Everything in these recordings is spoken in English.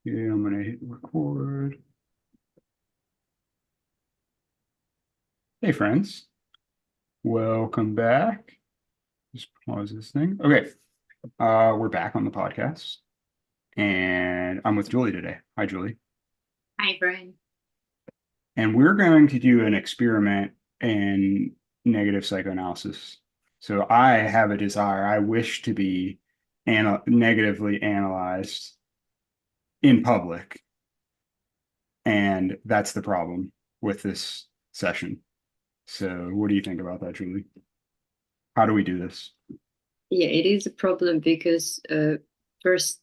Yeah, I'm gonna hit record. Hey friends, welcome back. Just pause this thing. Okay, we're back on the podcast, and I'm with Julie today. Hi, Julie. Hi, Brian. And we're going to do an experiment in negative psychoanalysis. So I have a desire. I wish to be negatively analyzed in public, and that's the problem with this session. So, what do you think about that, Julie? How do we do this? Yeah, it is a problem because first,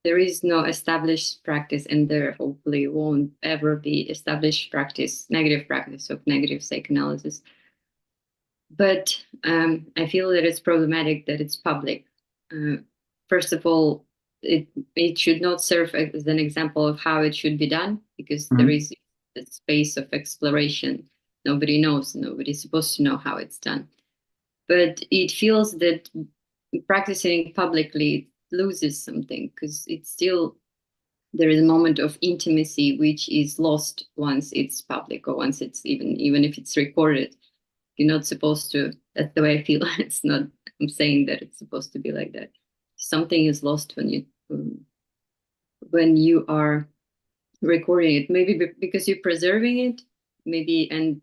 there is no established practice, and there hopefully won't ever be established practice, negative practice of negative psychoanalysis. But I feel that it's problematic that it's public. Uh, First of all, it should not serve as an example of how it should be done because there Mhm. is a space of exploration. Nobody knows, nobody's supposed to know how it's done. But it feels that practicing publicly loses something because it's still there is a moment of intimacy which is lost once it's public or once it's even if it's recorded. You're not supposed to. That's the way I feel. It's not. I'm saying that it's supposed to be like that. Something is lost when you are recording it. Maybe because you're preserving it. Maybe and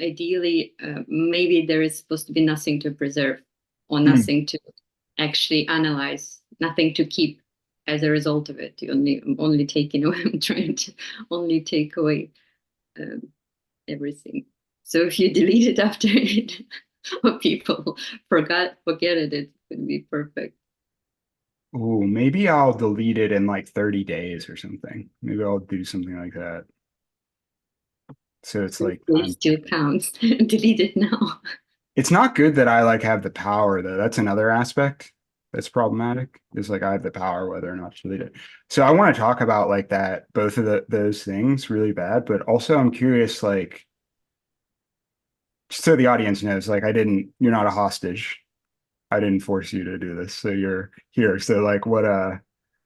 ideally, maybe there is supposed to be nothing to preserve or Mm. nothing to actually analyze, nothing to keep as a result of it. You only taking away. I'm trying to only take away um, everything. So if you delete it after it, or people forget it, it would be perfect. Oh, maybe I'll delete it in like 30 days or something. Maybe I'll do something like that. So it's like It time. still counts. Delete it now. It's not good that I like have the power though. That's another aspect that's problematic. Is like I have the power whether or not to delete it. So I want to talk about like that, both of those things really bad, but also I'm curious, like, just so the audience knows, like you're not a hostage. I didn't force you to do this. So you're here. So like what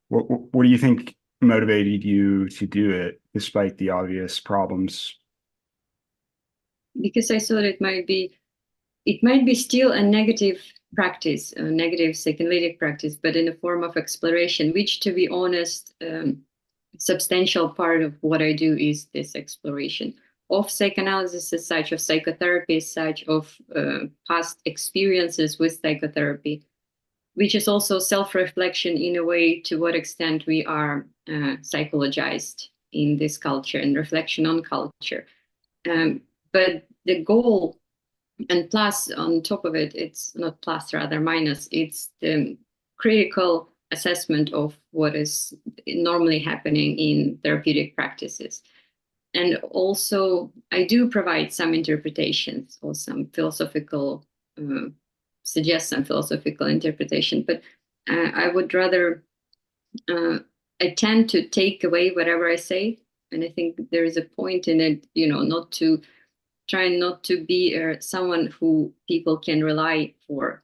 do you think motivated you to do it despite the obvious problems? Because I thought it might be still a negative practice, a negative psychoanalytic practice, but in a form of exploration, which, to be honest, substantial part of what I do is this exploration of psychoanalysis as such, of psychotherapy as such, of past experiences with psychotherapy, which is also self-reflection in a way to what extent we are psychologized in this culture and reflection on culture. Um, but the goal and plus on top of it, it's not plus, rather minus, it's the critical assessment of what is normally happening in therapeutic practices. And also I do provide some interpretations or some philosophical uh, suggest some philosophical interpretation, but I would rather uh, I tend to take away whatever I say, and I think there is a point in it, not to trying not to be someone who people can rely for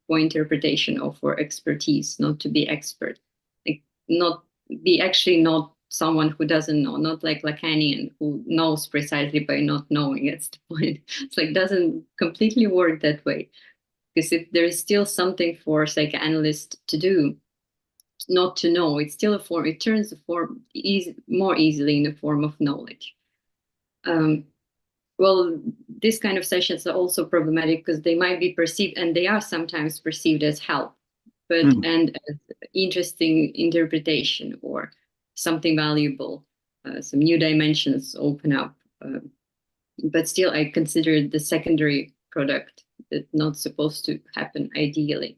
interpretation or for expertise, not to be expert, like not be actually not someone who doesn't know, not like Lacanian who knows precisely by not knowing. That's the point. It's like doesn't completely work that way because if there is still something for psychoanalysts to do, not to know, it's still a form. It turns the form more easily in a form of knowledge. Um, well, this kind of sessions are also problematic because they might be perceived, and they are sometimes perceived as help, but Mm. and as interesting interpretation or something valuable, some new dimensions open up. But still, I consider the secondary product that not supposed to happen ideally.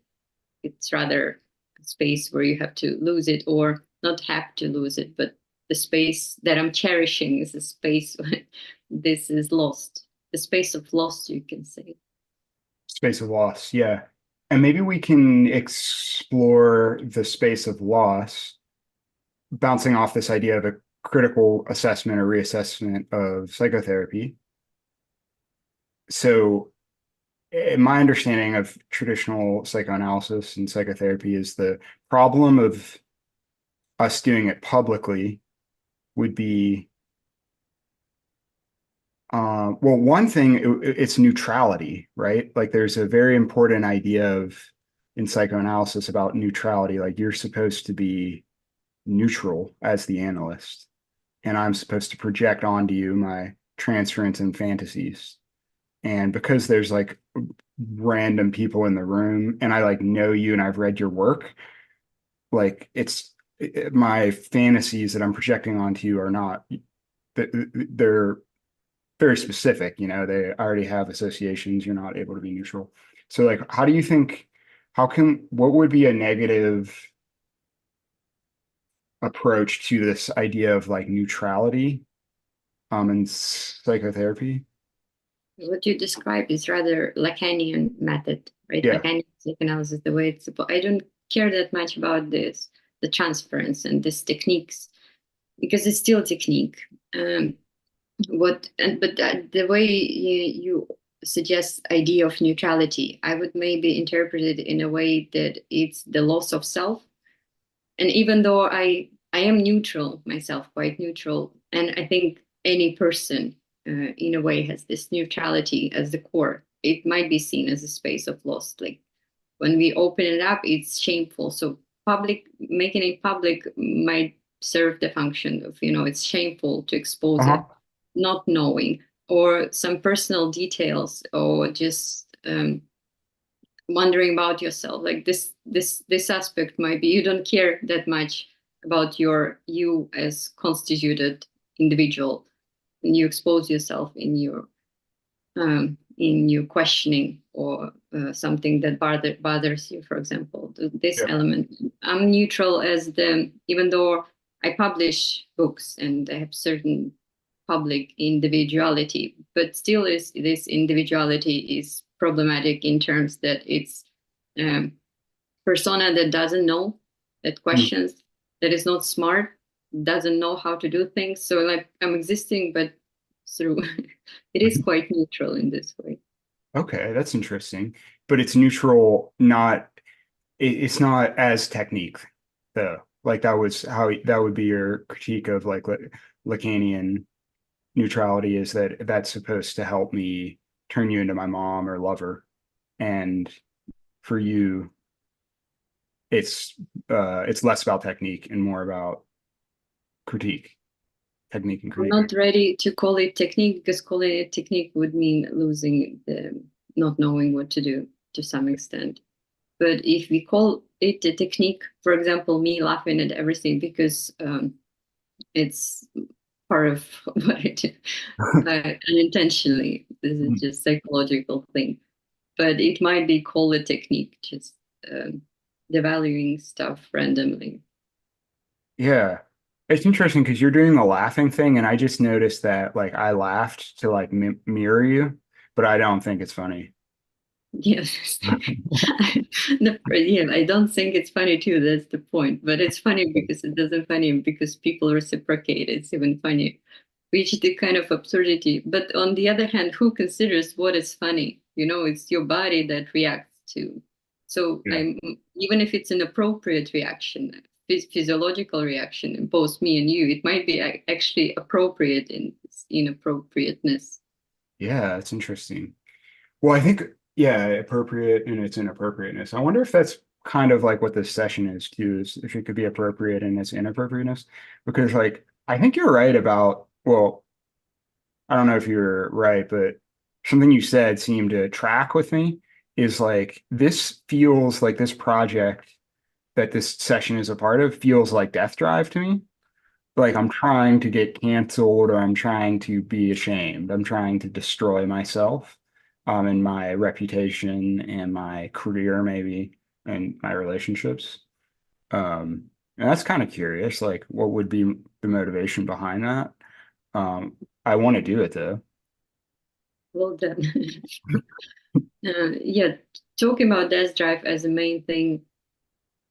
It's rather a space where you have to lose it or not have to lose it, but the space that I'm cherishing is a space where this is lost. The space of loss, you can say. Space of loss, yeah. And maybe we can explore the space of loss, bouncing off this idea of a critical assessment or reassessment of psychotherapy. So, in my understanding of traditional psychoanalysis and psychotherapy is the problem of us doing it publicly would be, well, one thing, it's neutrality, right? Like there's a very important idea of in psychoanalysis about neutrality. Like you're supposed to be neutral as the analyst, and I'm supposed to project onto you my transference and fantasies. And because there's like random people in the room and I like know you and I've read your work, like my fantasies that I'm projecting onto you are not, they're very specific, you know, they already have associations. You're not able to be neutral. So like, how do you think, what would be a negative approach to this idea of like neutrality in psychotherapy? What you described is rather Lacanian method, right? Yeah. Lacanian psychoanalysis, the way it's supposed. I don't care that much about this, the transference and these techniques, because it's still technique. The way you suggest idea of neutrality, I would maybe interpret it in a way that it's the loss of self. And even though I am neutral myself, quite neutral, and I think any person in a way has this neutrality as the core, it might be seen as a space of loss. Like when we open it up, it's shameful. So public making it public might serve the function of, it's shameful to expose Uh-huh. it, not knowing, or some personal details, or just wondering about yourself. Like this aspect might be you don't care that much about you as constituted individual, and you expose yourself in your questioning, or something that bothers you, for example. This Yeah. element, I'm neutral as the, even though I publish books and I have certain public individuality, but still is this individuality is problematic in terms that it's um, persona that doesn't know, that Mm. questions, that is not smart, doesn't know how to do things. So like I'm existing, but through it is quite neutral in this way. Okay, that's interesting. But it's neutral, not it's not as technique though. Like that would be your critique of like Lacanian neutrality, is that that's supposed to help me turn you into my mom or lover. And for you, it's less about technique and more about critique, technique and I'm critique. not ready to call it technique, because calling it technique would mean losing the not knowing what to do to some extent. But if we call it a technique, for example, me laughing at everything because it's part of what I do unintentionally. This is just psychological thing. But it might be called a technique, just devaluing stuff randomly. Yeah. It's interesting because you're doing the laughing thing, and I just noticed that like I laughed to like mirror you, but I don't think it's funny. Yes. Yeah, I don't think it's funny too. That's the point. But it's funny because it doesn't funny because people reciprocate. It's even funny, which the kind of absurdity. But on the other hand, who considers what is funny? It's your body that reacts to. So Yeah. I'm even if it's an appropriate reaction, physiological reaction in both me and you, it might be actually appropriate in its inappropriateness. Yeah, it's interesting. Well, I think, yeah, appropriate in its inappropriateness. I wonder if that's kind of like what this session is too, is if it could be appropriate in its inappropriateness. Because like I think you're right about, well, I don't know if you're right, but something you said seemed to track with me, is like this feels like this project that this session is a part of feels like Death Drive to me. Like I'm trying to get canceled, or I'm trying to be ashamed. I'm trying to destroy myself, and my reputation and my career maybe, and my relationships. And that's kind of curious. Like, what would be the motivation behind that? I want to do it though. Well done. Yeah, talking about desk drive as a main thing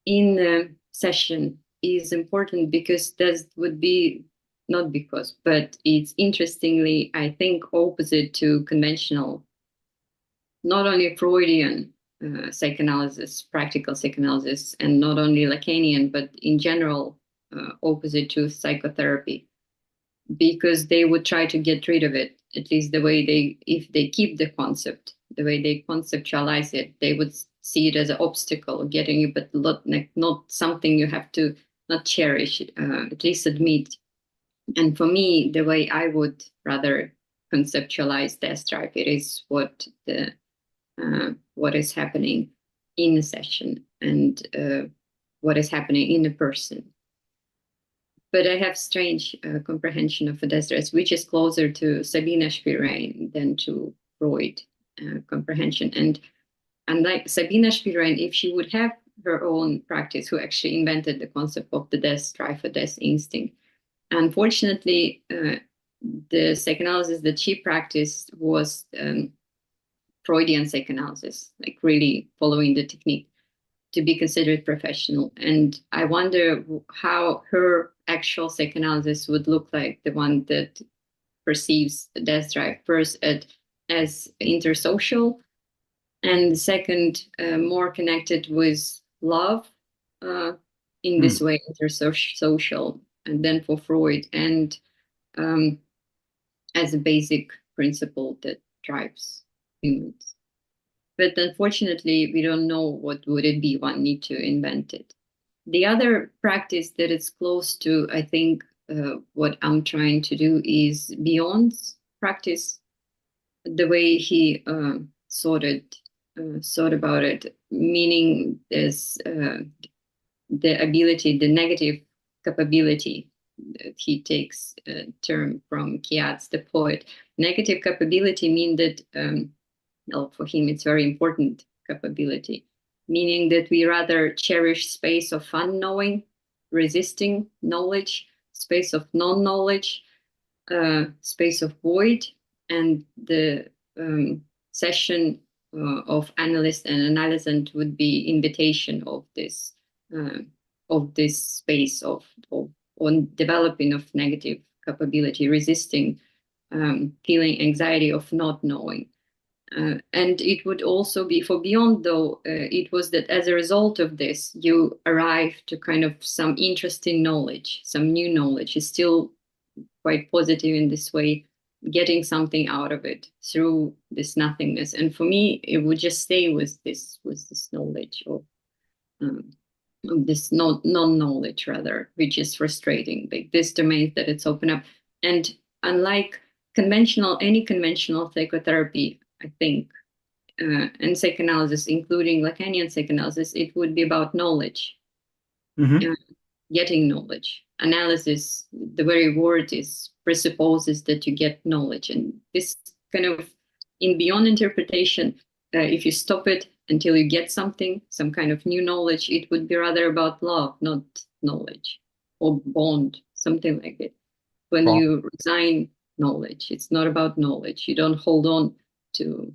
in the session is important because that would be not because, but it's interestingly, I think, opposite to conventional, not only Freudian psychoanalysis, practical psychoanalysis, and not only Lacanian, but in general. opposite to psychotherapy, because they would try to get rid of it, at least the way they, if they keep the concept, the way they conceptualize it, they would see it as an obstacle getting you, but not something you have to not cherish, at least admit. And for me, the way I would rather conceptualize test drive, it is what is happening in a session, and what is happening in a person. But I have strange comprehension of test drive, which is closer to Sabine Spirain than to Freud comprehension. And unlike Sabine Spirain, if she would have her own practice, who actually invented the concept of the death drive or death instinct, unfortunately, the psychoanalysis that she practiced was Freudian psychoanalysis, like really following the technique to be considered professional. And I wonder how her actual psychoanalysis would look like, the one that perceives the death drive first as intersocial, and second, more connected with love, uh, in this Hmm. way, intersocial, and then for Freud, and um, as a basic principle that drives humans. But unfortunately, we don't know what would it be. One need to invent it. The other practice that is close to, I think, what I'm trying to do is Beyond's practice, the way he thought about it, meaning there's the ability, the negative capability. That he takes a term from Keats, the poet. Negative capability mean that, well, for him, it's very important capability, meaning that we rather cherish space of unknowing, resisting knowledge, space of non-knowledge, space of void, and the session of analyst and analysant would be invitation uh, of this space of on developing of negative capability, resisting feeling anxiety of not knowing. And it would also be for Beyond, though, it was that as a result of this, you arrive to kind of some interesting knowledge, some new knowledge. Is still quite positive in this way, getting something out of it through this nothingness. And for me, it would just stay with this knowledge um, of this non-knowledge rather, which is frustrating. Like this domain that it's open up. And unlike any conventional psychotherapy, I think, and psychoanalysis, including Lacanian psychoanalysis, it would be about knowledge, Hmm. uh, getting knowledge. Analysis, the very word is presupposes that you get knowledge, and this kind of in beyond interpretation. If you stop it until you get something, some kind of new knowledge, it would be rather about love, not knowledge, or bond, something like it. When Well, you resign knowledge, it's not about knowledge. You don't hold on to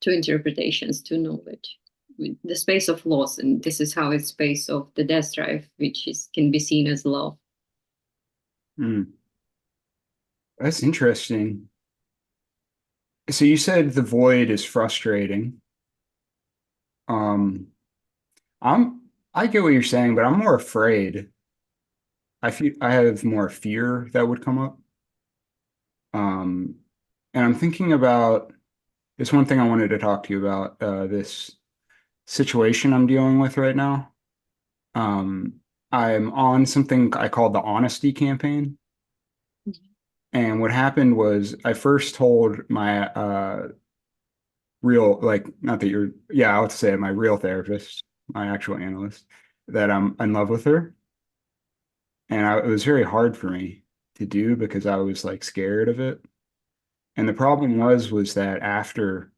interpretations, to knowledge. The space of loss, and this is how it's space of the death drive, which is can be seen as love. hmm. That's interesting. So you said the void is frustrating. Um, I'm I get what you're saying, but I'm more afraid. I have more fear that would come up. Um, and I'm thinking about this one thing I wanted to talk to you about, this situation I'm dealing with right now. Um, I'm on something I call the honesty campaign. And what happened was I first told my real, like, not that you're, yeah, I would say my real therapist, my actual analyst, that I'm in love with her. And it was very hard for me to do because I was like scared of it. And the problem was that after,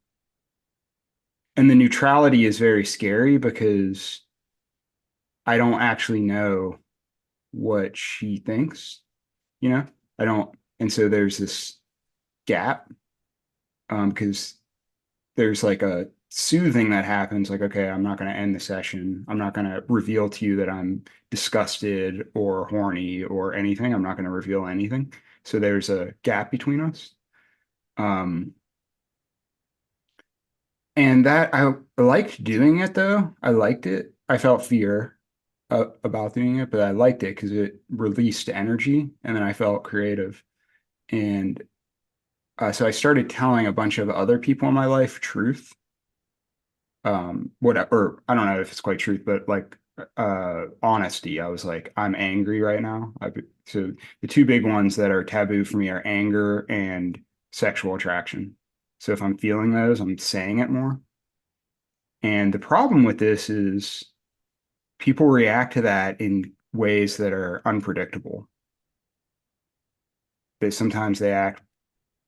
and the neutrality is very scary because I don't actually know what she thinks, you know? I don't, and so there's this gap, because there's like a soothing that happens, like, okay, I'm not going to end the session. I'm not going to reveal to you that I'm disgusted or horny or anything. I'm not going to reveal anything. So there's a gap between us. Um, and that I liked doing it though. I liked it. I felt fear. about doing it, but I liked it because it released energy, and then I felt creative. And so I started telling a bunch of other people in my life truth. Whatever, I don't know if it's quite truth, but like honesty. I was like, I'm angry right now. So the two big ones that are taboo for me are anger and sexual attraction. So if I'm feeling those, I'm saying it more. And the problem with this is people react to that in ways that are unpredictable. Sometimes they act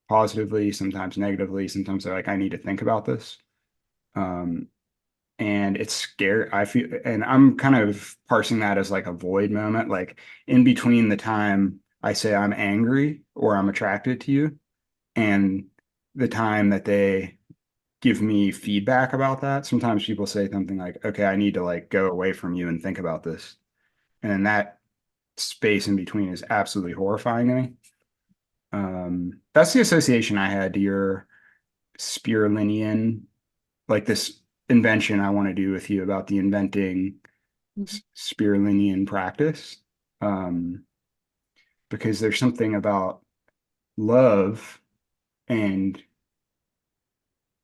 positively, sometimes negatively, sometimes they're like, I need to think about this. Um, and it's scary. I feel, and I'm kind of parsing that as like a void moment, like in between the time I say I'm angry or I'm attracted to you and the time that they give me feedback about that. Sometimes people say something like, okay, I need to like go away from you and think about this. And then that space in between is absolutely horrifying to me. That's the association I had to your spirulinian, like this invention I want to do with you about the inventing Mhm. spirulinian practice. Um, because there's something about love and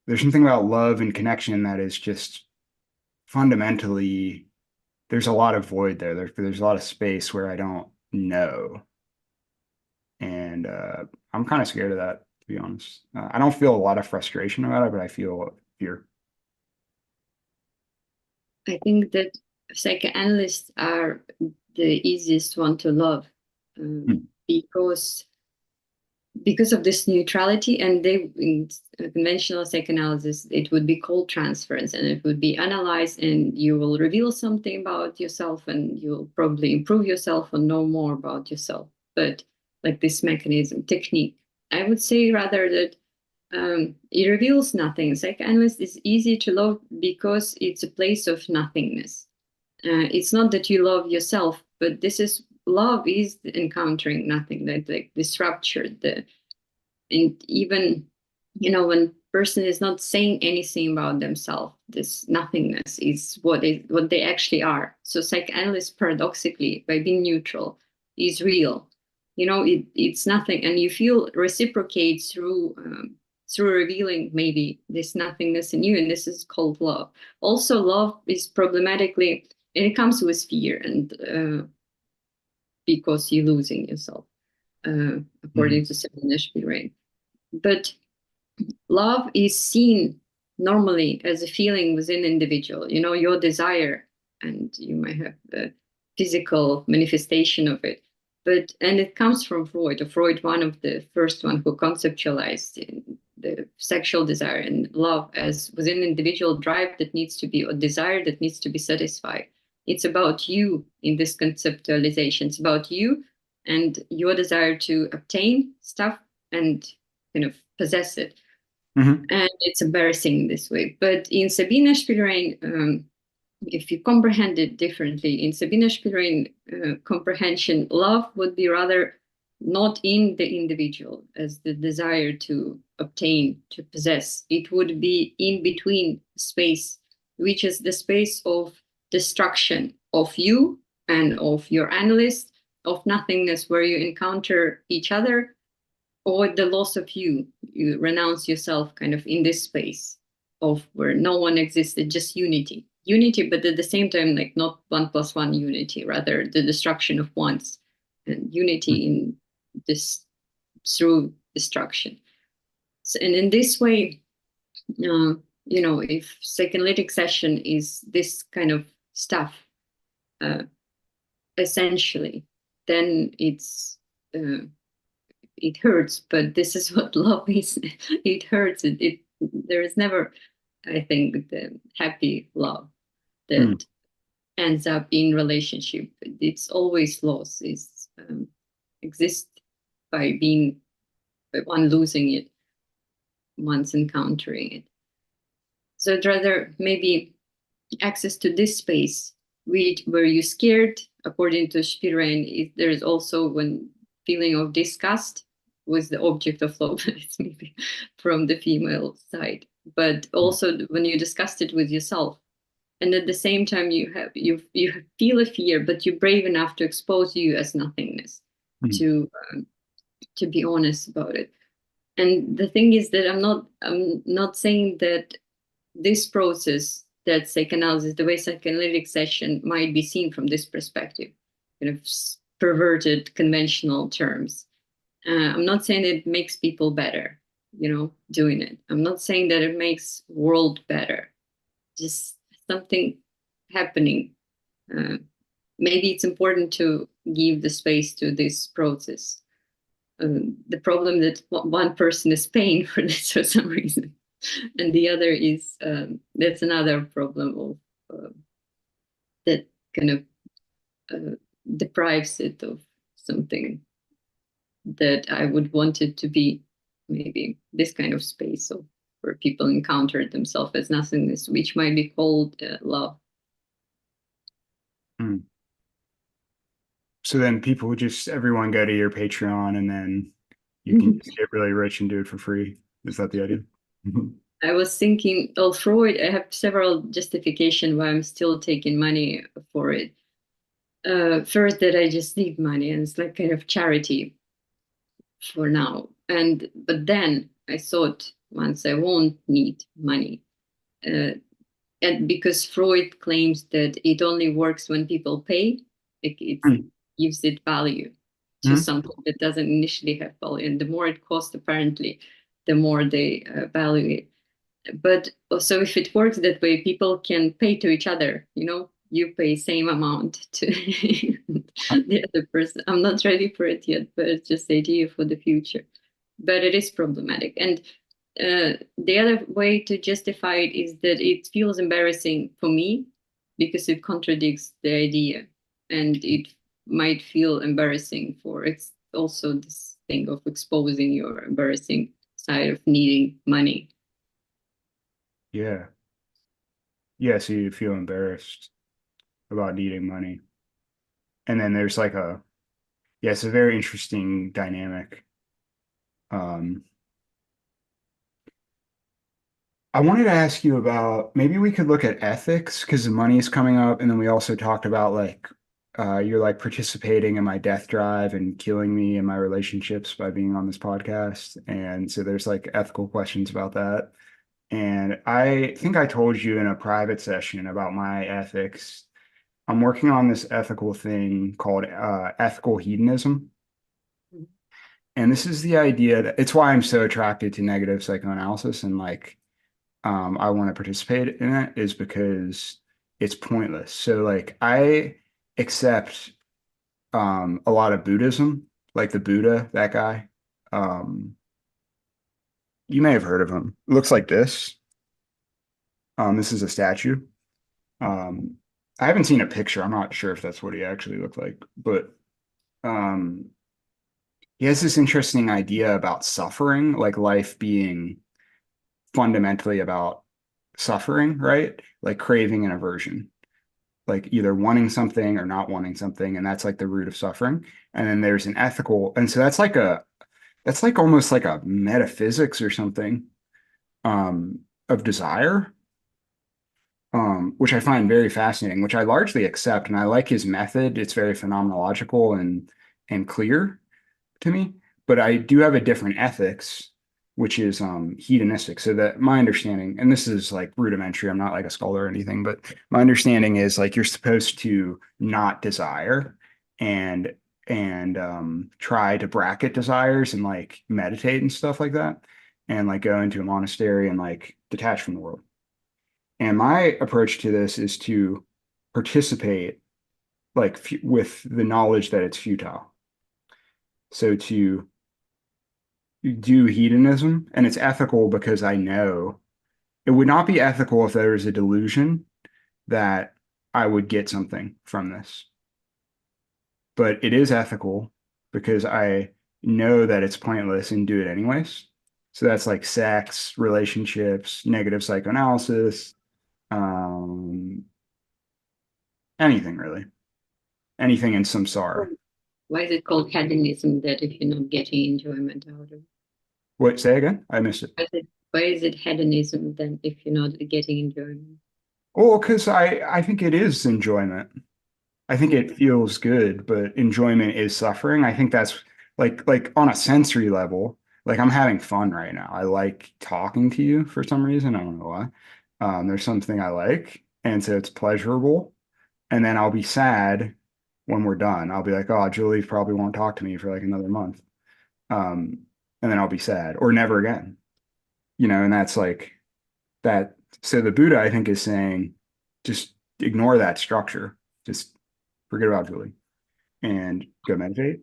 there's something about love and connection that is just fundamentally, there's a lot of void there. There's a lot of space where I don't know. And I'm kind of scared of that, to be honest. I don't feel a lot of frustration about it, but I feel fear. I think that psychoanalysts are the easiest one to love, Hmm. because of this neutrality. And they, in conventional psychoanalysis, it would be cold transference, and it would be analyzed, and you will reveal something about yourself, and you'll probably improve yourself and know more about yourself. But like this mechanism technique, I would say rather that it reveals nothing. Psychoanalyst is easy to love because it's a place of nothingness. It's not that you love yourself, but this is love is encountering nothing, that like this rupture, the and even when person is not saying anything about themselves, this nothingness is what they actually are. So psychoanalyst paradoxically, by being neutral, is real. It's nothing, and you feel reciprocate through revealing maybe this nothingness in you, and this is called love. Also, love is problematically, and it comes with fear, and because you're losing yourself, according Mhm. to Sabine Spielrein. But love is seen normally as a feeling within individual, your desire, and you might have a physical manifestation of it. And it comes from Freud, one of the first one who conceptualized the sexual desire and love as within individual drive that needs to be, or desire that needs to be satisfied. It's about you in this conceptualization. It's about you and your desire to obtain stuff and kind of possess it, Mhm. and it's embarrassing this way. But in Sabine Spielrein, if you comprehend it differently, in Sabine Spielrein comprehension, love would be rather not in the individual as the desire to obtain, to possess. It would be in between space, which is the space of destruction of you and of your analyst, of nothingness, where you encounter each other, or the loss of you renounce yourself kind of in this space of where no one existed, just unity, but at the same time, like not 1 plus 1 unity, rather the destruction of ones, and unity in this through destruction. So, and in this way, if psychoanalytic session is this kind of stuff, uh, essentially, then it hurts, but this is what love is. It hurts. There is never, I think, the happy love Mhm. that ends up in relationship. It's always loss. It's exists by one losing it, once encountering it. So I'd rather maybe access to this space, where you're scared, according to Spielrein, there is also when feeling of disgust with the object of love. It's maybe from the female side, but also when you disgust it with yourself, and at the same time you feel a fear, but you're brave enough to expose you as nothingness, Mm. to to be honest about it. And the thing is that I'm not saying that this process, that psychoanalysis, the way psychoanalytic session might be seen from this perspective, kind of perverted conventional terms. I'm not saying it makes people better, doing it. I'm not saying that it makes world better. Just something happening. Uh, Maybe it's important to give the space to this process. The problem that one person is paying for this for some reason, and the other is that's another problem of that kind of uh, deprives it of something that I would want it to be, maybe this kind of space of where people encounter themselves as nothingness, which might be called love. Mm. So then people would just everyone go to your Patreon and then you can just get really rich and do it for free. Is that the idea? I was thinking, well, Freud, I have several justification why I'm still taking money for it. First, that I just need money, and it's like kind of charity for now. And but then I thought once I won't need money, uh, and because Freud claims that it only works when people pay, it Mm. gives it value to Mm. something that doesn't initially have value, and the more it costs, apparently, the more they value it. But also, if it works that way, people can pay to each other. You pay same amount to the other person. I'm not ready for it yet, but it's just the idea for the future. But it is problematic. And the other way to justify it is that it feels embarrassing for me because it contradicts the idea, and it might feel embarrassing for it's also this thing of exposing your embarrassing side of needing money. Yeah. Yeah, so you feel embarrassed about needing money. And then there's like yeah, it's a very interesting dynamic. Um, I wanted to ask you about maybe we could look at ethics because the money is coming up, and then we also talked about like you're like participating in my death drive and killing me in my relationships by being on this podcast. And so there's like ethical questions about that. And I think I told you in a private session about my ethics. I'm working on this ethical thing called ethical hedonism. And this is the idea that it's why I'm so attracted to negative psychoanalysis and like I want to participate in it is because it's pointless. So like I accept a lot of Buddhism, like the Buddha, that guy. Um, you may have heard of him. It looks like this. This is a statue. Um, I haven't seen a picture. I'm not sure if that's what he actually looked like, but um, he has this interesting idea about suffering, like life being fundamentally about suffering, right? Like craving and aversion, like either wanting something or not wanting something, and that's like the root of suffering. And then there's an ethical, and so that's like almost like a metaphysics or something of desire, which I find very fascinating, which I largely accept, and I like his method. It's very phenomenological and clear to me, but I do have a different ethics, which is hedonistic. So that my understanding, and this is like rudimentary, I'm not like a scholar or anything, but my understanding is like you're supposed to not desire and try to bracket desires and like meditate and stuff like that, and like go into a monastery and like detach from the world. And my approach to this is to participate like with the knowledge that it's futile. So to do hedonism, and it's ethical because I know it would not be ethical if there was a delusion that I would get something from this. But it is ethical because I know that it's pointless and do it anyways. So that's like sex, relationships, negative psychoanalysis, um, anything really, anything in samsara. Why is it called hedonism, that if you're not getting enjoyment out of it? What, say again? I missed it. Why is it hedonism then if you're not getting enjoyment? Well, because I think it is enjoyment. I think it feels good, but enjoyment is suffering. I think that's like on a sensory level, like I'm having fun right now. I like talking to you for some reason. I don't know why. There's something I like, and so it's pleasurable. And then I'll be sad when we're done. I'll be like, oh, Julie probably won't talk to me for like another month. And then I'll be sad or never again. And that's like that. So the Buddha, I think, is saying just ignore that structure. Just forget about Julie and go meditate,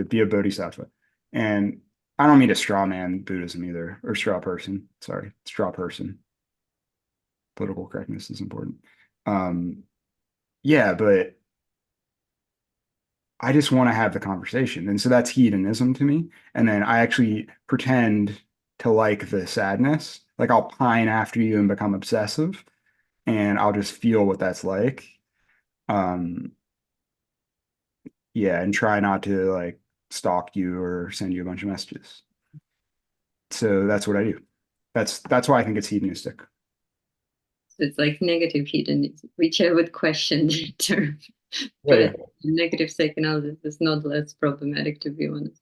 be a bodhisattva. And I don't mean to straw man Buddhism either, or straw person. Sorry, straw person. Political correctness is important. Um, yeah, but I just want to have the conversation. And so that's hedonism to me. And then I actually pretend to like the sadness. Like I'll pine after you and become obsessive, and I'll just feel what that's like. Um, yeah, and try not to like stalk you or send you a bunch of messages. So that's what I do. That's why I think it's hedonistic. So it's like negative hedonism, which I would question the term, Yeah, yeah. but negative psychoanalysis is not less problematic, to be honest.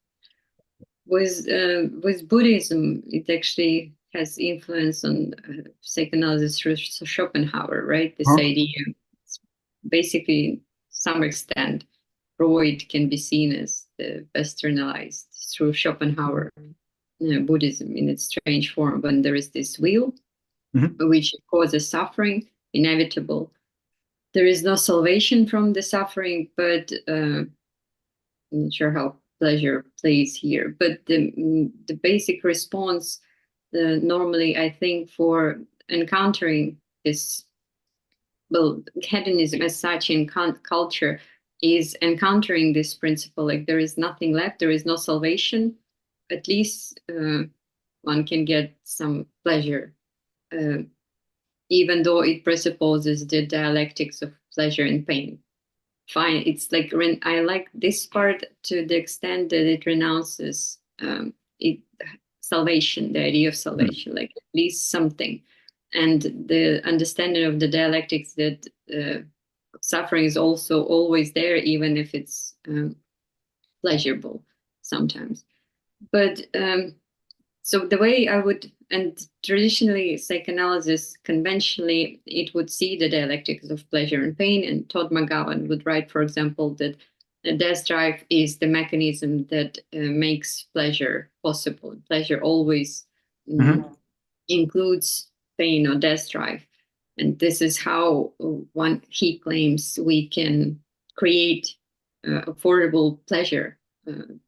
With Buddhism, it actually has influence on psychoanalysis through Schopenhauer, right? This Huh? idea, it's basically, some extent, Freud can be seen as the westernized through Schopenhauer Buddhism in its strange form, when there is this will, Hmm. which causes suffering, inevitable. There is no salvation from the suffering, but I'm not sure how pleasure plays here. But the basic response, normally, I think, for encountering this, well, hedonism as such in culture, is encountering this principle, like there is nothing left, there is no salvation. At least one can get some pleasure, uh, even though it presupposes the dialectics of pleasure and pain. Fine, it's like I like this part to the extent that it renounces it salvation, the idea of salvation, like at least something, and the understanding of the dialectics that suffering is also always there, even if it's pleasurable sometimes. But so the way I would, and traditionally psychoanalysis, conventionally, it would see the dialectics of pleasure and pain. And Todd McGowan would write, for example, that the death drive is the mechanism that makes pleasure possible. Pleasure always Hmm. includes pain or death drive. And this is how one he claims we can create affordable pleasure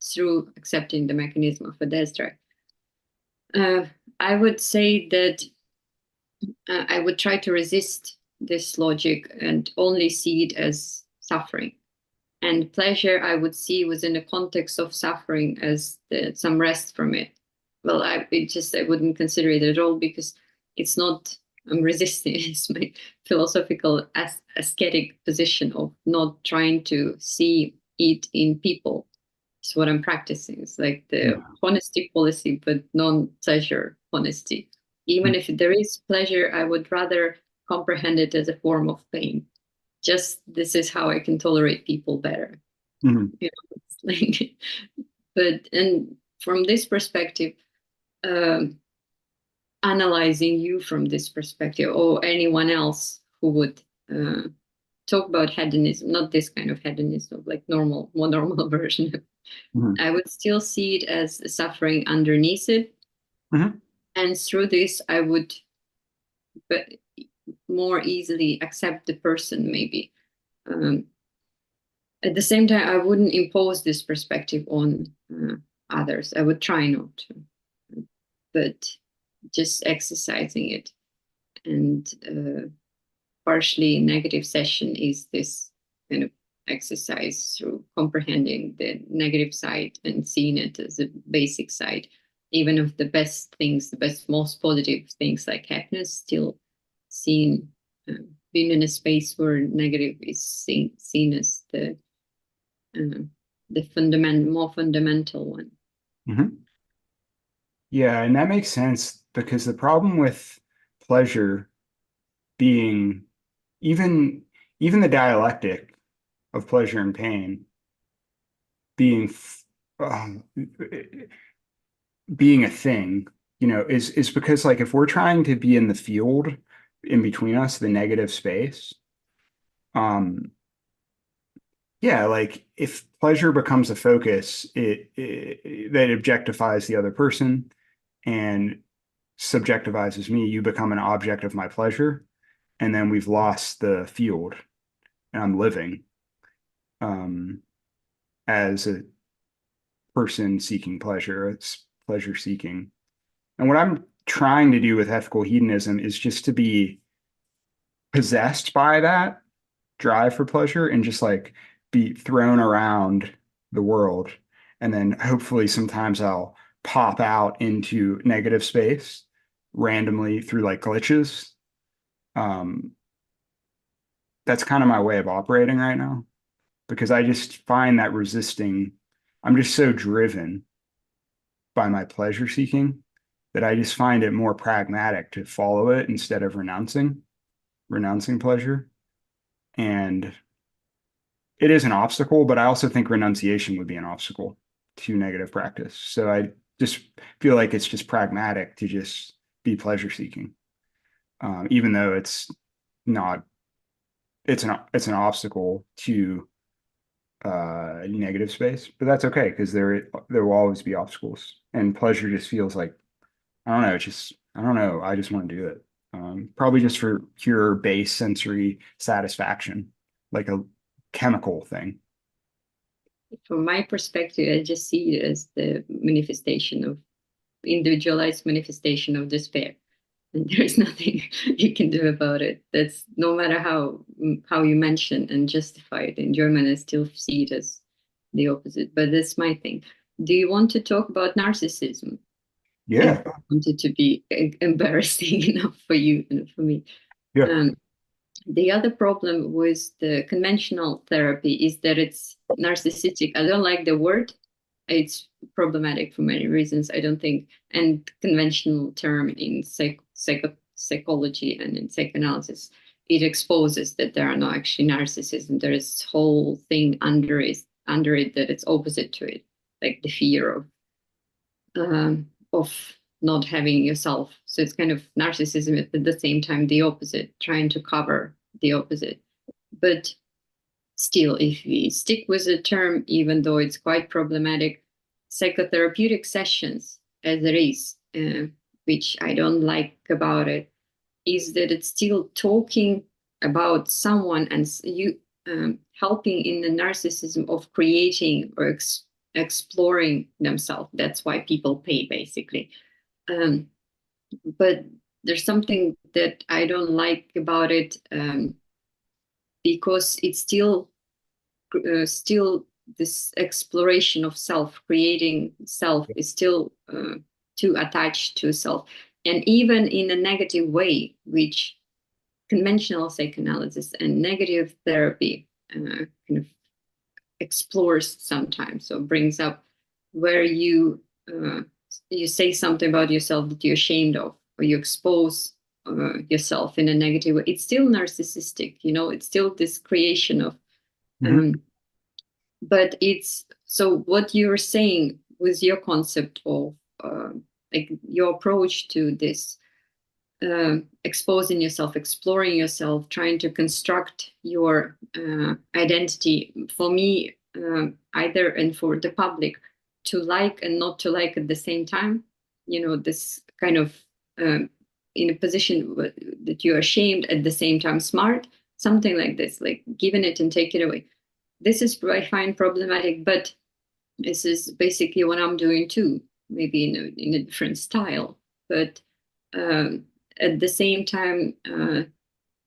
through accepting the mechanism of a death drive. Uh, I would say that I would try to resist this logic and only see it as suffering. And pleasure, I would see within the context of suffering as some rest from it. Well, I wouldn't consider it at all, because it's not. I'm resisting. It's my philosophical ascetic position of not trying to see it in people. It's what I'm practicing. It's like the Yeah. honesty policy, but non-pleasure honesty. Even if there is pleasure, I would rather comprehend it as a form of pain. Just this is how I can tolerate people better. Hmm. You know, it's like, but and from this perspective, um, analyzing you from this perspective, or anyone else who would uh, talk about hedonism, not this kind of hedonism, like normal, more normal version, Hmm. I would still see it as suffering underneath it. Hmm. And through this, I would be more easily accept the person, maybe. Um, at the same time, I wouldn't impose this perspective on others. I would try not to, but just exercising it. And partially negative session is this kind of exercise through comprehending the negative side and seeing it as a basic side. Even of the best things, the best, most positive things like happiness, still seen, being in a space where negative is seen as uh, the more fundamental one. Hmm. Yeah, and that makes sense because the problem with pleasure being even even the dialectic of pleasure and pain being um, being a thing, is because like if we're trying to be in the field in between us, the negative space, um, yeah, like if pleasure becomes a focus, that objectifies the other person and subjectivizes me. You become an object of my pleasure, and then we've lost the field, and I'm living as a person seeking pleasure. It's pleasure seeking. And what I'm trying to do with ethical hedonism is just to be possessed by that drive for pleasure and just like be thrown around the world. And then hopefully sometimes I'll pop out into negative space randomly through like glitches. Um, that's kind of my way of operating right now because I just find that resisting, I'm just so driven by my pleasure seeking that I just find it more pragmatic to follow it instead of renouncing pleasure. And it is an obstacle, but I also think renunciation would be an obstacle to negative practice. So I just feel like it's just pragmatic to just be pleasure seeking, even though not, it's an obstacle to negative space, but that's okay because there will always be obstacles, and pleasure just feels like I don't know, it's just I don't know, I just want to do it. Probably just for pure base sensory satisfaction, like a chemical thing. From my perspective, I just see it as the manifestation of individualized manifestation of despair. And there's nothing you can do about it. That's no matter how you mention and justify it. In German, I still see it as the opposite. But that's my thing. Do you want to talk about narcissism? I Yeah, want it to be embarrassing enough for you and for me. yeah, Um, the other problem with the conventional therapy is that it's narcissistic. I don't like the word. It's problematic for many reasons, I don't think. And conventional term in psychology and in psychoanalysis, it exposes that there are no actually narcissism. There is whole thing under it that it's opposite to it, like the fear of not having yourself. So it's kind of narcissism at the same time the opposite, trying to cover the opposite. But still, if we stick with the term, even though it's quite problematic, psychotherapeutic sessions, as it is, which I don't like about it, is that it's still talking about someone and you helping in the narcissism of creating or exploring themselves. That's why people pay, basically. Um, but there's something that I don't like about it, because it's still this exploration of self, creating self is still too attached to self, and even in a negative way, which conventional psychoanalysis and negative therapy kind of explores sometimes. So brings up where you say something about yourself that you're ashamed of, or you expose yourself in a negative way. It's still narcissistic, it's still this creation of mhm, um, but it's so what you're saying with your concept of like your approach to this, exposing yourself, exploring yourself, trying to construct your identity. For me, either and for the public, to like and not to like at the same time. This kind of in a position that you're ashamed at the same time smart, something like this, like giving it and take it away. This is I find problematic, but this is basically what I'm doing too, maybe in a different style. But um, at the same time,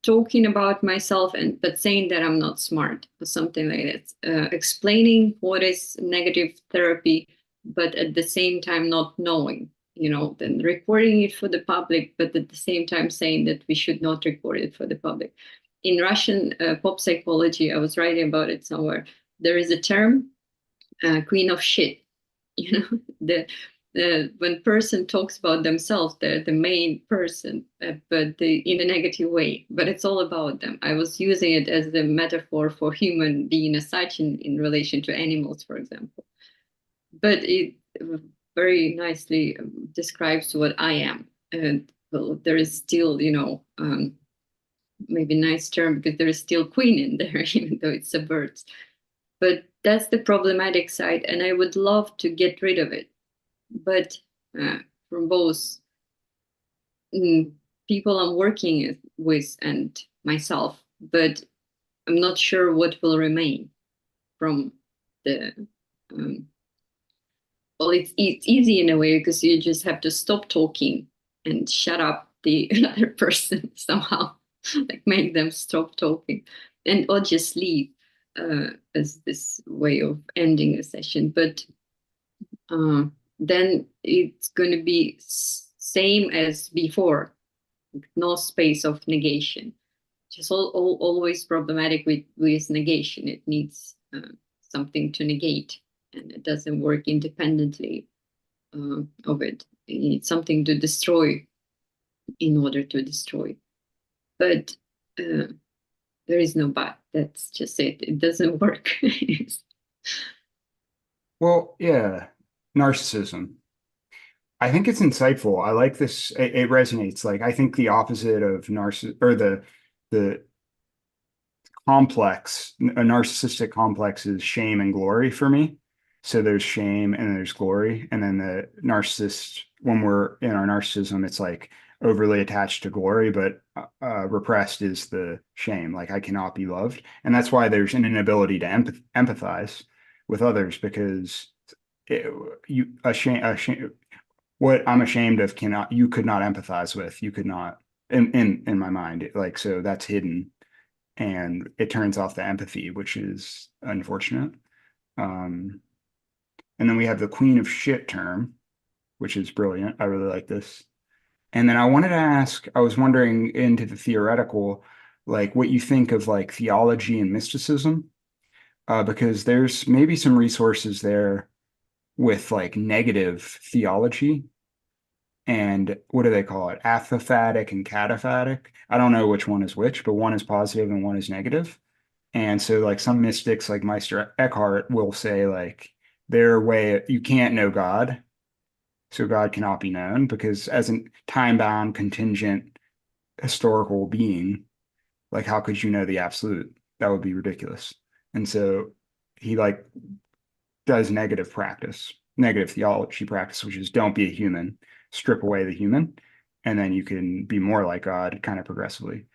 talking about myself and but saying that I'm not smart or something like that. Explaining what is negative therapy, but at the same time not knowing. Then recording it for the public, but at the same time saying that we should not record it for the public. In Russian pop psychology, I was writing about it somewhere. There is a term, queen of shit. You know, the when person talks about themselves, they're the main person, but in a negative way. But it's all about them. I was using it as the metaphor for human being as such in relation to animals, for example. But it very nicely describes what I am. And well, there is still, maybe nice term because there is still queen in there, even though it subverts. But that's the problematic side, and I would love to get rid of it. But from both mm, people I'm working with and myself, but I'm not sure what will remain from the. Um, well, it's easy in a way because you just have to stop talking and shut up the other person somehow, like make them stop talking, and or just leave as this way of ending a session. But uh, then it's going to be same as before, no space of negation. Just always problematic with negation. It needs something to negate, and it doesn't work independently of it. You need something to destroy in order to destroy. But uh, there is no but. That's just it. It doesn't work. Well, yeah, narcissism. I think it's insightful. I like this. It resonates. Like I think the opposite of narciss or the complex, a narcissistic complex is shame and glory for me. So there's shame and there's glory. And then the narcissist, when we're in our narcissism, it's like overly attached to glory, but repressed is the shame. Like I cannot be loved. And that's why there's an inability to empathize with others because it, what I'm ashamed of cannot, you could not empathize with, you could not in my mind. Like, so that's hidden and it turns off the empathy, which is unfortunate. Um, and then we have the queen of shit term, which is brilliant. I really like this. And then I wanted to ask, I was wondering into the theoretical, like what you think of like theology and mysticism, because there's maybe some resources there with like negative theology and what do they call it? Apophatic and cataphatic. I don't know which one is which, but one is positive and one is negative. And so like some mystics like Meister Eckhart will say like their way you can't know God, so God cannot be known because as a time-bound contingent historical being, like how could you know the absolute? That would be ridiculous. And so he like does negative theology practice, which is don't be a human, strip away the human, and then you can be more like God kind of progressively.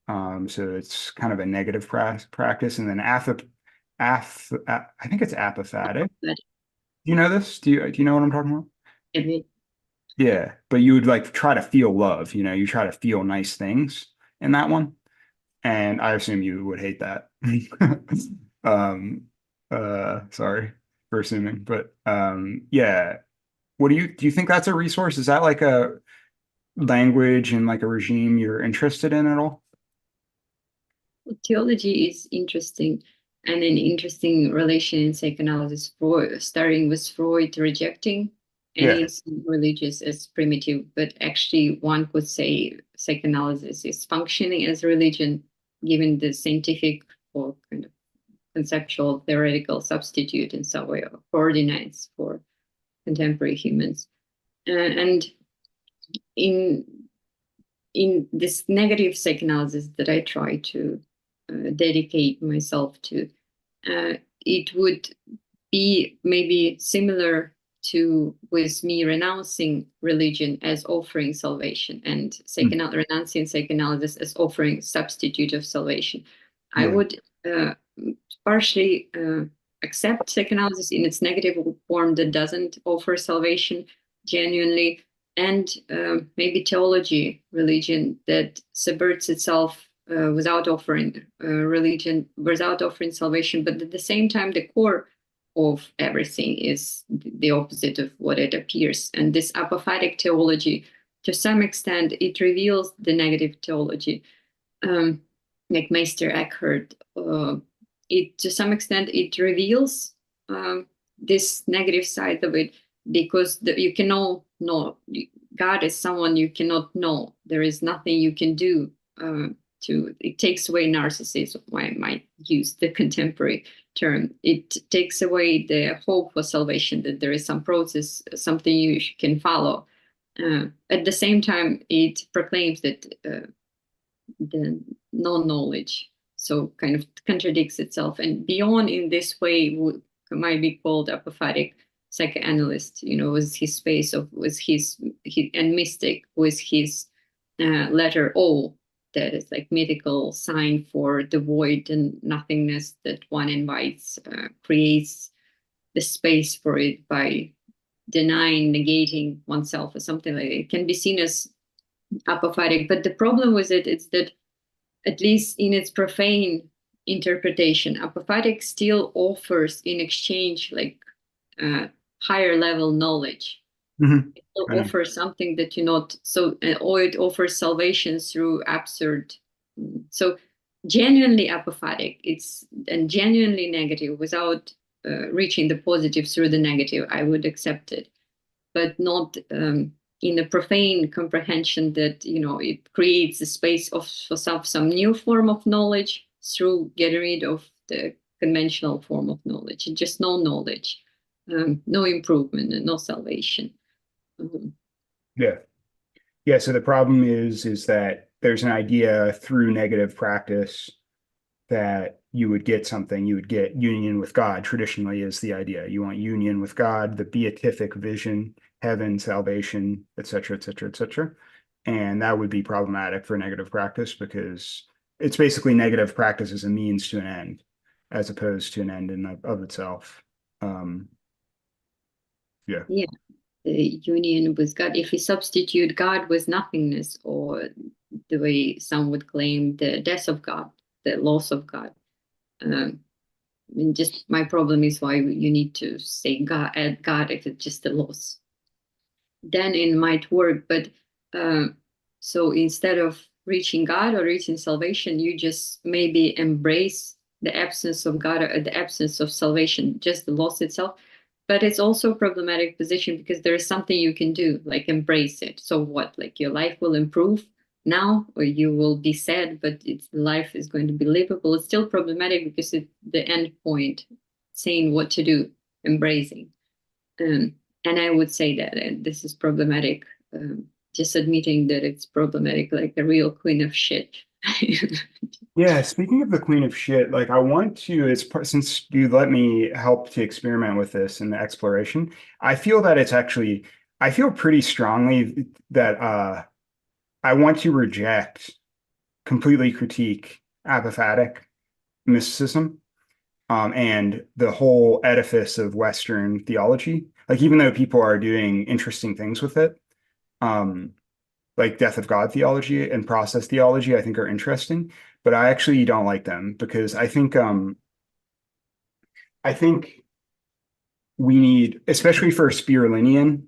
So it's kind of a negative practice, and then I think it's apophatic. But Do you know this? Do you know what I'm talking about? I mean, Yeah, but you would like try to feel love. You try to feel nice things in that one, and I assume you would hate that. um, sorry for assuming, but yeah. What do you think that's a resource? Is that like a language and like a regime you're interested in at all? theology is interesting and an interesting relation in psychoanalysis, Freud, starting with Freud rejecting Yeah. anything religious as primitive, but actually one could say psychoanalysis is functioning as religion, given the scientific or kind of conceptual theoretical substitute in some way of coordinates for contemporary humans. And in this negative psychoanalysis that I try to dedicate myself to, it would be maybe similar to with me renouncing religion as offering salvation and renouncing psychoanalysis as offering substitute of salvation. I Yeah. would partially accept psychoanalysis in its negative form that doesn't offer salvation genuinely, and maybe theology, religion that subverts itself without offering religion, without offering salvation, but at the same time, the core of everything is the opposite of what it appears. And this apophatic theology, to some extent, it reveals the negative theology, um, like Meister Eckhart. It to some extent it reveals this negative side of it, because you cannot know. God is someone you cannot know. There is nothing you can do to. It takes away narcissism. I might use the contemporary term. It takes away the hope for salvation, that there is some process, something you can follow. At the same time, it proclaims that the non-knowledge, so kind of contradicts itself. And beyond in this way might be called apophatic psychoanalyst, was his space of, was his and mystic was his letter O, that is like mythical sign for the void and nothingness that one invites, creates the space for it by denying, negating oneself or something like it. It can be seen as apophatic, but the problem with it is that, at least in its profane interpretation, apophatic still offers in exchange like higher level knowledge. Mhm. It will I know. offer something that you not so, or it offers salvation through absurd. So genuinely apophatic, it's and genuinely negative without reaching the positive through the negative. I would accept it, but not in a profane comprehension that it creates a space of for some new form of knowledge through getting rid of the conventional form of knowledge. Just no knowledge, no improvement, and no salvation. Um, Yeah. Yeah. So the problem is that there's an idea through negative practice that you would get something, you would get union with God, traditionally is the idea. You want union with God, the beatific vision, heaven, salvation, et cetera, et cetera, et cetera. And that would be problematic for negative practice because it's basically negative practice as a means to an end, as opposed to an end in of itself. Um, yeah. yeah, the union with God. If we substitute God with nothingness, or the way some would claim the death of God, the loss of God. Um, and just my problem is why you need to say God, add God if it's just a loss. Then it might work, but uh, so instead of reaching God or reaching salvation, you just maybe embrace the absence of God or the absence of salvation, just the loss itself. But it's also a problematic position because there is something you can do, like embrace it. So what? Like your life will improve now, or you will be sad, but life is going to be livable. It's still problematic because it's the end point, saying what to do, embracing. Um, and I would say that this is problematic. Just admitting that it's problematic, like a real queen of shit. Yeah, speaking of the queen of shit, like I want to, since you let me help to experiment with this in the exploration, I feel that it's actually, I feel pretty strongly that I want to reject, completely critique apophatic mysticism, and the whole edifice of Western theology. Like even though people are doing interesting things with it, um, like death of God theology and process theology, I think are interesting, but I actually don't like them because I think we need, especially for a Spirulinian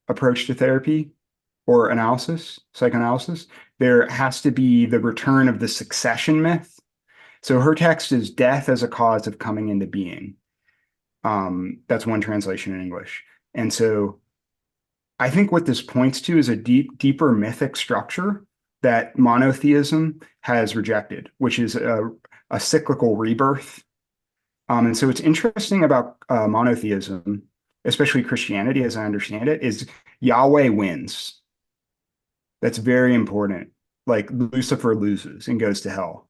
approach to therapy or analysis, psychoanalysis, there has to be the return of the succession myth. So her text is death as a cause of coming into being. That's one translation in English. And so I think what this points to is a deeper mythic structure that monotheism has rejected, which is a cyclical rebirth. And so what's interesting about monotheism, especially Christianity, as I understand it, is Yahweh wins. That's very important. Like Lucifer loses and goes to hell.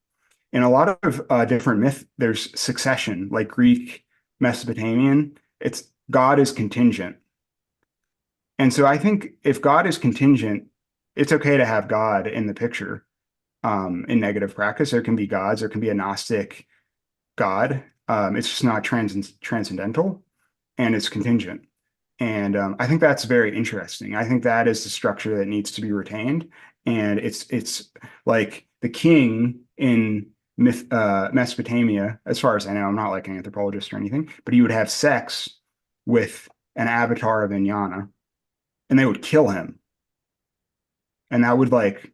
In a lot of different myth, there's succession, like Greek, Mesopotamian. It's God is contingent. And so I think if God is contingent, it's okay to have God in the picture in negative practice. There can be gods, there can be a Gnostic God. It's just not transcendental and it's contingent. And I think that's very interesting. I think that is the structure that needs to be retained. And it's like the king in Mesopotamia, as far as I know, I'm not like an anthropologist or anything, but he would have sex with an avatar of Inyana and they would kill him. And that would like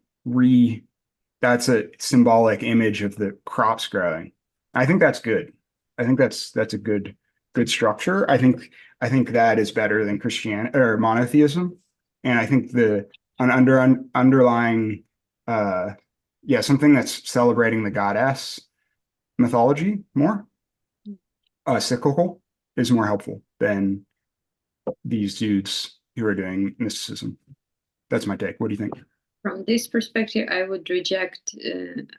that's a symbolic image of the crops growing. I think that's good. I think that's a good good structure. I think that is better than Christianity or monotheism. And I think underlying yeah, something that's celebrating the goddess mythology more, cyclical, is more helpful than these dudes who are doing mysticism. That's my take. What do you think? From this perspective, I would reject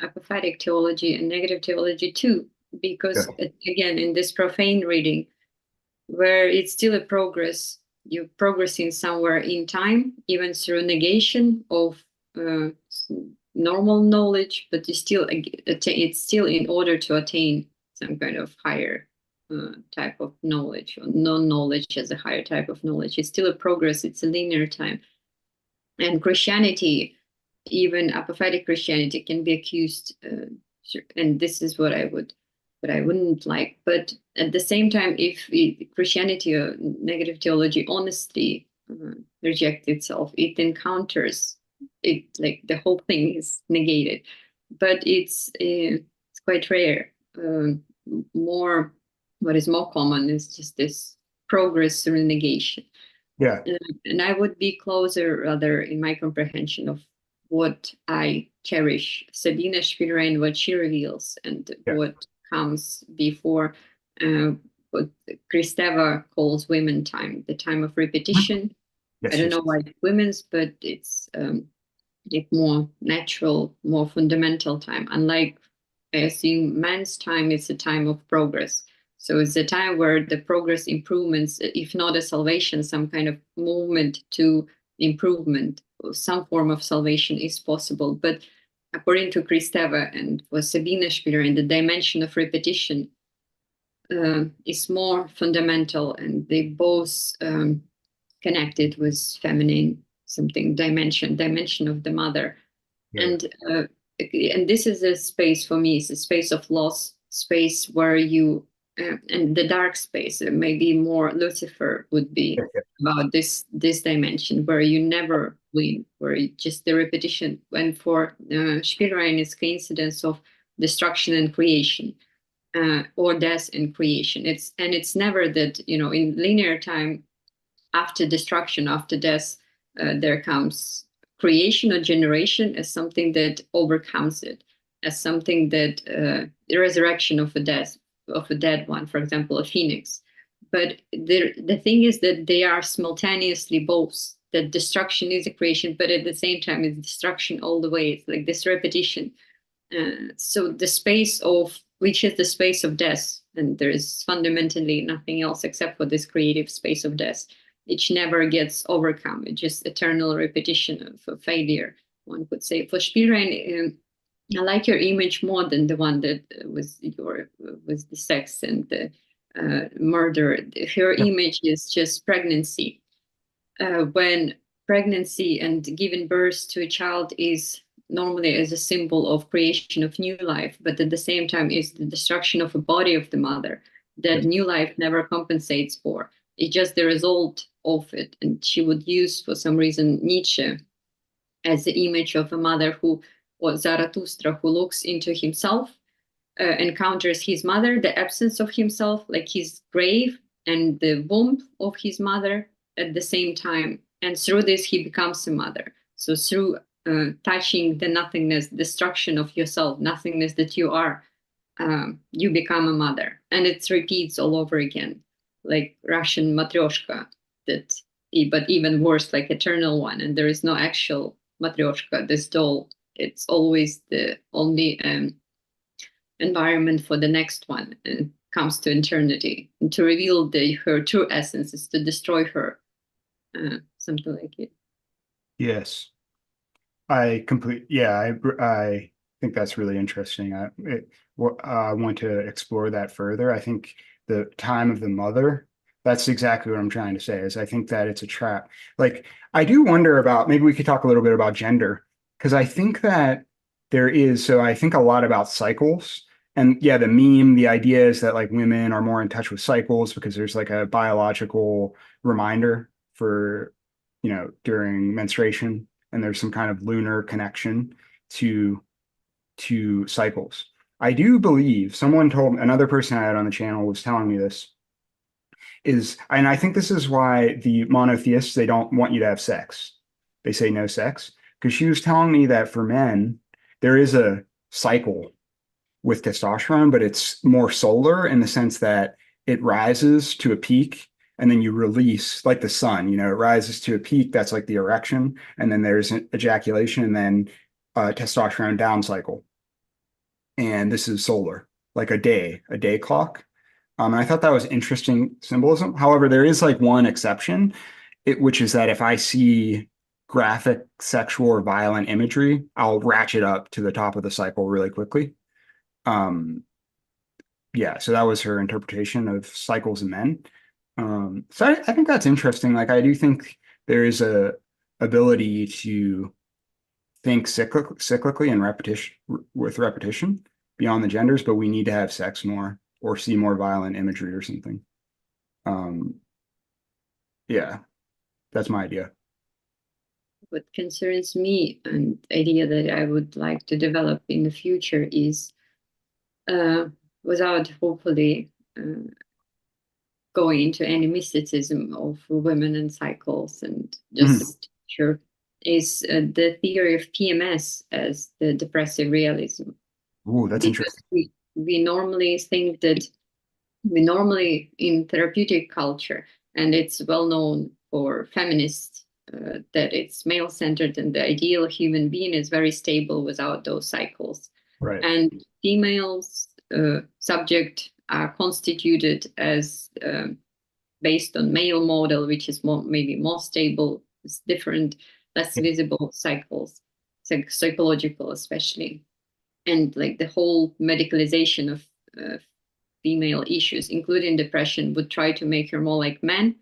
apophatic theology and negative theology too, Yeah. because again, in this profane reading, where it's still a progress, you're progressing somewhere in time, even through negation of uh, normal knowledge, but it's still in order to attain some kind of higher type of knowledge, or non-knowledge as a higher type of knowledge. It's still a progress. It's a linear time. And Christianity, even apophatic Christianity, can be accused, and this is what I wouldn't like. But at the same time, if Christianity or negative theology honestly reject itself, it encounters it, like the whole thing is negated. But it's quite rare. More, what is more common is just this progress through negation. Yeah. And I would be closer, rather, in my comprehension of what I cherish, Sabina Spielrein, what she reveals, and Yeah. what comes before, uh, what Kristeva calls women time, the time of repetition. I Yes. don't Yes. know why it's women's, but it's more natural, more fundamental time. Unlike, I assume, man's time is a time of progress. So it's a time where the progress improvements, if not a salvation, some kind of movement to improvement, or some form of salvation is possible. But according to Kristeva and for Sabina Spieler, in the dimension of repetition is more fundamental, and they both connected with feminine something dimension of the mother. Yeah. And uh, and this is a space for me, it's a space of loss, space where you and the dark space, maybe more Lucifer would be Yeah. about this dimension where you never win, where just the repetition. And for Spielrein, it's coincidence of destruction and creation, or death and creation. It's never that, in linear time, after destruction, after death, there comes creation or generation as something that overcomes it, as something that the resurrection of a dead one, for example, a phoenix. But the thing is that they are simultaneously both. That destruction is a creation, but at the same time, it's destruction all the way. It's like this repetition. So the space of which is the space of death, and there is fundamentally nothing else except for this creative space of death. It never gets overcome. It's just eternal repetition of a failure, one could say. For Spielrein, I like your image more than the one that was the sex and the murder. Her Yeah. image is just pregnancy. When pregnancy and giving birth to a child is normally as a symbol of creation of new life, but at the same time is the destruction of a body of the mother that Yes. new life never compensates for. It's just the result of it. And she would use, for some reason, Nietzsche as the image of a mother who, or Zarathustra, who looks into himself, encounters his mother, the absence of himself, like his grave and the womb of his mother at the same time. And through this, he becomes a mother. So through touching the nothingness, destruction of yourself, nothingness that you are, you become a mother. And it repeats all over again, like Russian matryoshka, that, but even worse, like eternal one. And there is no actual matryoshka, this doll. It's always the only environment for the next one, and comes to eternity. And to reveal her true essence is to destroy her, something like it. Yes. Yeah, I think that's really interesting. I want to explore that further. I think the time of the mother, that's exactly what I'm trying to say, is I think that it's a trap. Like, I do wonder about, maybe we could talk a little bit about gender, because I think that so I think a lot about cycles. And yeah, the meme, the idea is that like women are more in touch with cycles because there's like a biological reminder for, during menstruation, and there's some kind of lunar connection to cycles. I do believe, someone told, another person I had on the channel was telling me this, is, and I think this is why the monotheists, they don't want you to have sex. They say no sex. Because she was telling me that for men, there is a cycle with testosterone, but it's more solar in the sense that it rises to a peak and then you release like the sun, it rises to a peak. That's like the erection. And then there's an ejaculation and then testosterone down cycle. And this is solar, like a day clock. And I thought that was interesting symbolism. However, there is like one exception, which is that if I see graphic sexual or violent imagery, I'll ratchet up to the top of the cycle really quickly. Um, yeah, so that was her interpretation of cycles in men. So I think that's interesting. Like I do think there is a ability to think cyclically and repetition with repetition beyond the genders, but we need to have sex more or see more violent imagery or something. Um, yeah, that's my idea. What concerns me and idea that I would like to develop in the future is uh, without hopefully going into any mysticism of women and cycles and Mhm. just sure is the theory of PMS as the depressive realism Ooh, that's because interesting. we normally think that we normally in therapeutic culture and it's well known for feminists that it's male centered and the ideal human being is very stable without those cycles Right. and females subject are constituted as based on male model, which is more maybe more stable, it's different, less visible cycles, psychological especially, and like the whole medicalization of uh, female issues, including depression, would try to make her more like men,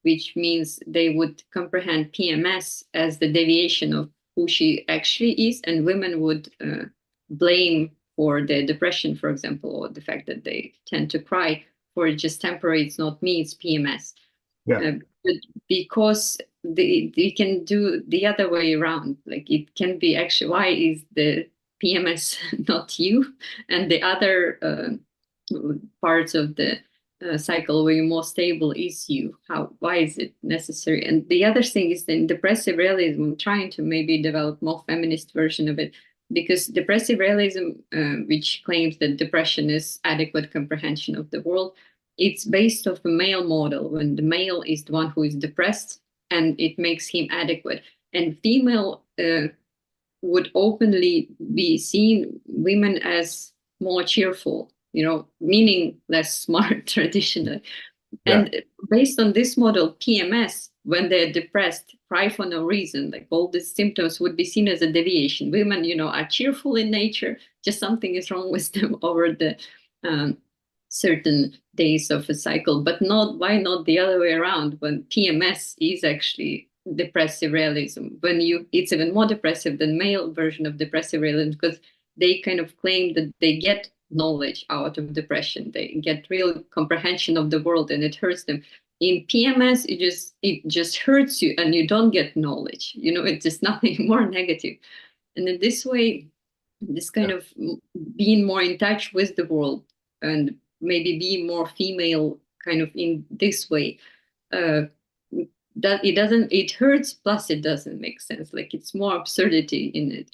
which means they would comprehend PMS as the deviation of who she actually is, and women would blame for the depression, for example, or the fact that they tend to cry for it just temporary, it's not me, it's PMS. Yeah. But because they can do the other way around, like it can be actually why is the PMS not you, and the other parts of the cycle where you're more stable is you. How why is it necessary? And the other thing is then depressive realism. I'm trying to maybe develop more feminist version of it because depressive realism, which claims that depression is adequate comprehension of the world, it's based off a male model when the male is the one who is depressed and it makes him adequate and female would openly be seen women as more cheerful, meaning less smart traditionally. Yeah. And based on this model, PMS, when they're depressed, cry for no reason, like all these symptoms would be seen as a deviation. Women, are cheerful in nature, just something is wrong with them over the um, certain days of a cycle, but not why not the other way around when PMS is actually depressive realism when it's even more depressive than male version of depressive realism because they kind of claim that they get knowledge out of depression. They get real comprehension of the world and it hurts them. In PMS, it just hurts you and you don't get knowledge. It's just nothing more negative. And in this way, this kind Yeah. of being more in touch with the world and maybe being more female kind of in this way uh, that it hurts plus it doesn't make sense like it's more absurdity in it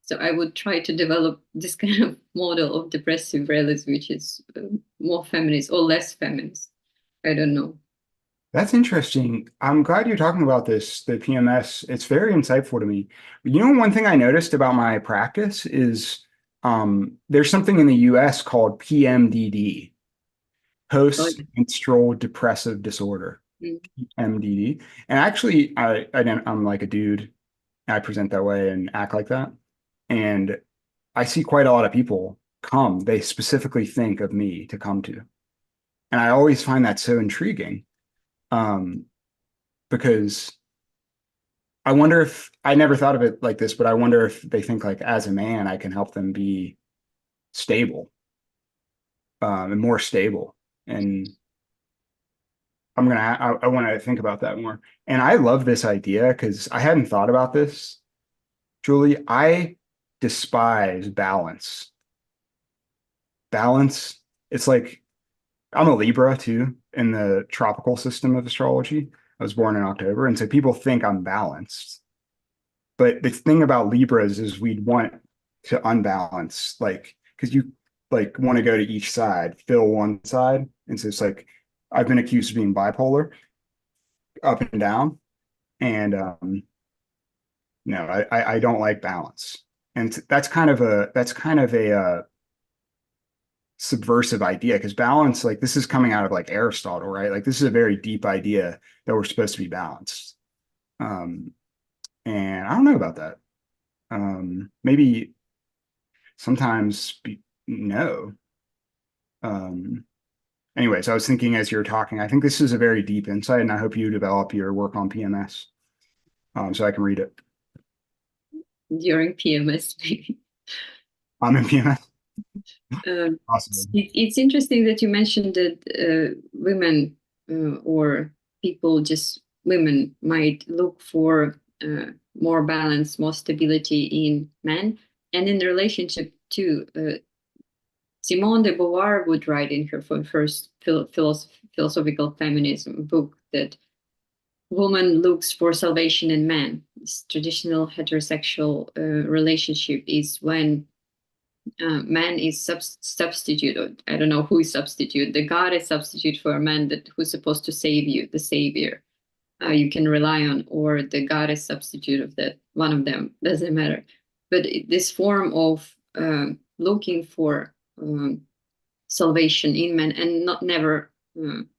so I would try to develop this kind of model of depressive realism which is more feminist or less feminist. I don't know. That's interesting. I'm glad you're talking about this, the PMS. It's very insightful to me. One thing I noticed about my practice is there's something in the US called PMDD, Oh, post-menstrual depressive disorder, mm, MDD. And actually, I'm like a dude. I present that way and act like that. And I see quite a lot of people come. They specifically think of me to come to. And I always find that so intriguing um, because I wonder if I never thought of it like this, but I wonder if they think like as a man, I can help them be stable and more stable. And I want to think about that more. And I love this idea because I hadn't thought about this, Julie. I despise balance. Balance, it's like I'm a Libra too in the tropical system of astrology. I was born in October, and so people think I'm balanced. But the thing about Libras is we'd want to unbalance, like, because you like want to go to each side, fill one side. And so it's like I've been accused of being bipolar, up and down. And no, I don't like balance. And that's kind of a subversive idea because balance, like this is coming out of like Aristotle, right? Like this is a very deep idea that we're supposed to be balanced. Um, and I don't know about that. Maybe sometimes no. Um, Anyways, I was thinking as you were talking, I think this is a very deep insight, and I hope you develop your work on PMS, so I can read it. During PMS, maybe. I'm in PMS. Awesome. It's interesting that you mentioned that women or people, just women, might look for more balance, more stability in men, and in the relationship too. Simone de Beauvoir would write in her first philosophical feminism book that woman looks for salvation in men. This traditional heterosexual relationship is when man is substitute. Or I don't know who is substitute. The God is substitute for a man that who's supposed to save you, the savior you can rely on, or the God is substitute of that. One of them doesn't matter. But this form of looking for salvation in man and not never.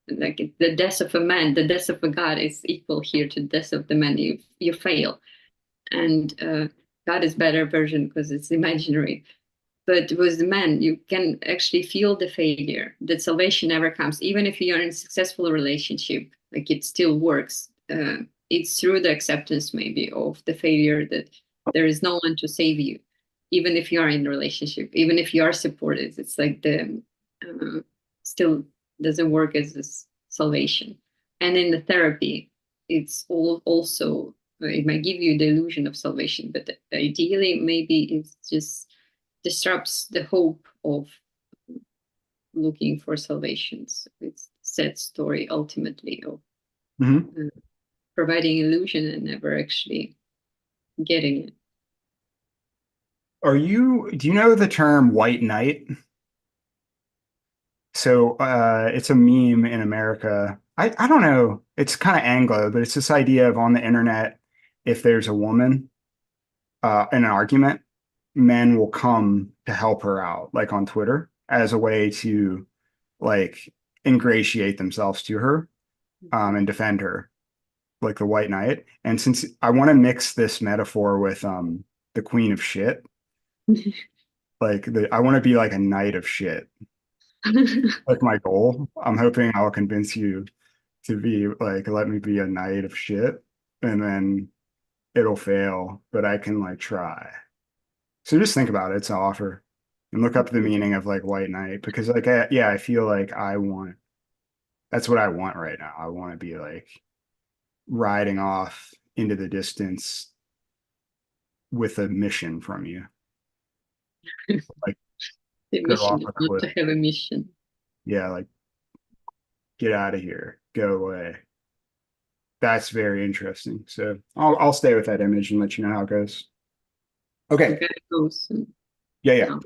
Like the death of a man, the death of a God is equal here to the death of the man. You fail, and God is better version because it's imaginary. But with the man, you can actually feel the failure, that salvation never comes. Even if you're in a successful relationship, like it still works. It's through the acceptance maybe of the failure that there is no one to save you. Even if you are in a relationship, even if you are supported, it's like the still doesn't work as a salvation. And in the therapy, it's all also it might give you the illusion of salvation, but ideally maybe it's just disrupts the hope of looking for salvations. It's a sad story ultimately of Mhm. uh, providing illusion and never actually getting it. Do you know the term white knight? So it's a meme in America. I don't know. It's kind of Anglo, but it's this idea of on the internet, if there's a woman in an argument, men will come to help her out, like on Twitter, as a way to like ingratiate themselves to her and defend her, like the white knight. And since I want to mix this metaphor with the queen of shit, I want to be like a knight of shit, like my goal. I'm hoping I'll convince you to be like, let me be a knight of shit, and then it'll fail, but I can like try. So just think about it. It's an offer, and look up the meaning of like white knight because yeah, I feel like that's what I want right now. I want to be like riding off into the distance with a mission from you, like The go mission off is a not cliff. to have a mission. Yeah, like get out of here, go away. That's very interesting. So I'll stay with that image and let you know how it goes. The Okay. guy goes Yeah, yeah. now.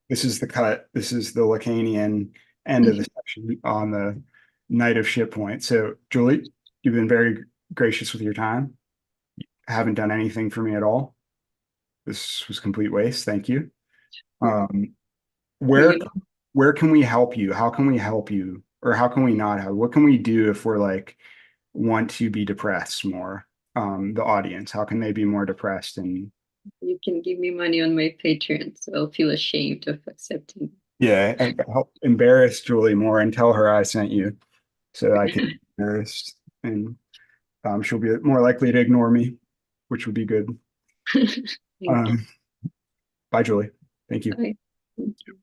This is the cut. This is the Lacanian end of the section on the night of shit point. So, Julie, you've been very gracious with your time. Haven't done anything for me at all. This was complete waste. Thank you. Um, where You where can we help you? How can we help you? Or how can we not help? What can we do if we're like want to be depressed more? The audience, how can they be more depressed? And you can give me money on my Patreon, so I'll feel ashamed of accepting. yeah, and help embarrass Julie more and tell her I sent you so I can be embarrassed and she'll be more likely to ignore me, which would be good. Thank Um, Bye, Julie. Thank you. you. Bye. Thank you.